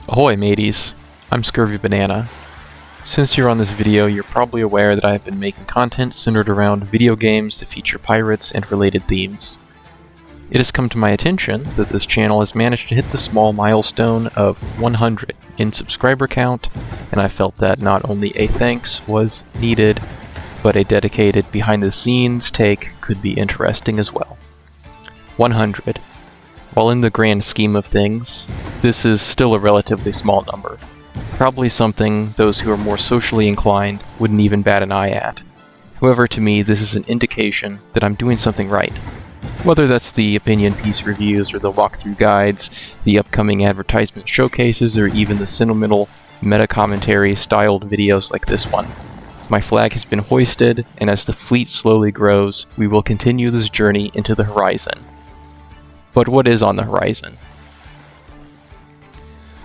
Ahoy mateys, I'm Scurvy Banana. Since you're on this video, you're probably aware that I have been making content centered around video games that feature pirates and related themes. It has come to my attention that this channel has managed to hit the small milestone of 100 in subscriber count, and I felt that not only a thanks was needed, but a dedicated behind-the-scenes take could be interesting as well. 100. While in the grand scheme of things, this is still a relatively small number. Probably something those who are more socially inclined wouldn't even bat an eye at. However, to me, this is an indication that I'm doing something right. Whether that's the opinion piece reviews or the walkthrough guides, the upcoming advertisement showcases, or even the sentimental meta-commentary styled videos like this one. My flag has been hoisted, and as the fleet slowly grows, we will continue this journey into the horizon. But what is on the horizon?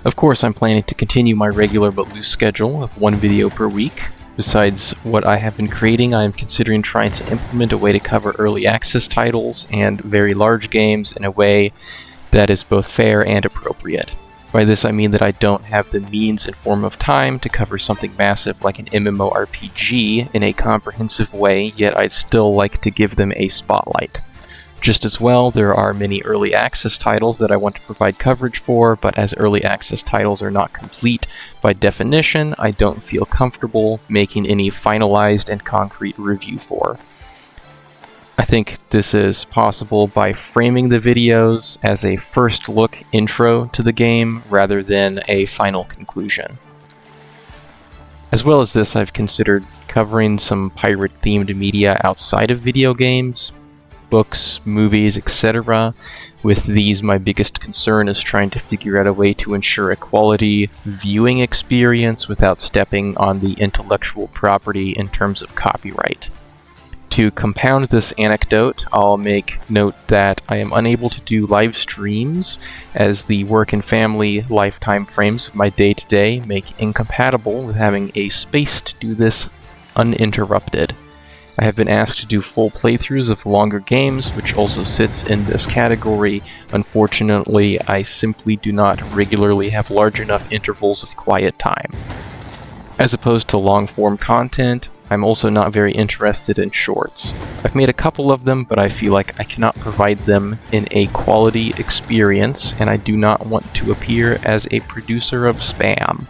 Of course, I'm planning to continue my regular but loose schedule of one video per week. Besides what I have been creating, I am considering trying to implement a way to cover early access titles and very large games in a way that is both fair and appropriate. By this I mean that I don't have the means and form of time to cover something massive like an MMORPG in a comprehensive way, yet I'd still like to give them a spotlight. Just as well, there are many early access titles that I want to provide coverage for, but as early access titles are not complete by definition, I don't feel comfortable making any finalized and concrete review for. I think this is possible by framing the videos as a first look intro to the game rather than a final conclusion. As well as this, I've considered covering some pirate-themed media outside of video games, books, movies, etc. With these, my biggest concern is trying to figure out a way to ensure a quality viewing experience without stepping on the intellectual property in terms of copyright. To compound this anecdote, I'll make note that I am unable to do live streams as the work and family lifetime frames of my day-to-day make incompatible with having a space to do this uninterrupted. I have been asked to do full playthroughs of longer games, which also sits in this category. Unfortunately, I simply do not regularly have large enough intervals of quiet time. As opposed to long-form content, I'm also not very interested in shorts. I've made a couple of them, but I feel like I cannot provide them in a quality experience, and I do not want to appear as a producer of spam.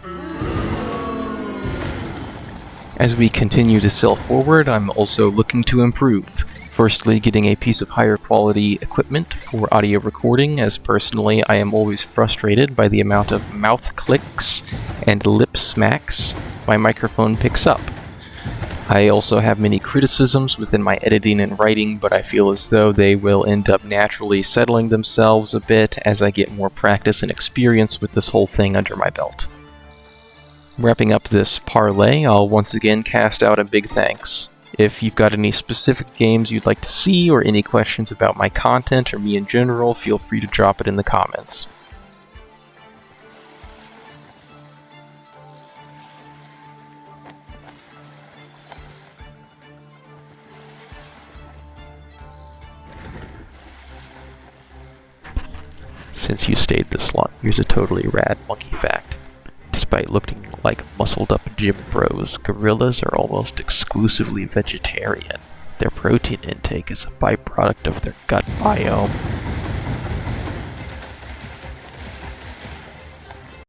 As we continue to sail forward, I'm also looking to improve. Firstly, getting a piece of higher quality equipment for audio recording, as personally I am always frustrated by the amount of mouth clicks and lip smacks my microphone picks up. I also have many criticisms within my editing and writing, but I feel as though they will end up naturally settling themselves a bit as I get more practice and experience with this whole thing under my belt. Wrapping up this parlay, I'll once again cast out a big thanks. If you've got any specific games you'd like to see or any questions about my content or me in general, feel free to drop it in the comments. Since you stayed this long, here's a totally rad monkey fact. Despite looking like muscled-up gym bros, gorillas are almost exclusively vegetarian. Their protein intake is a byproduct of their gut biome.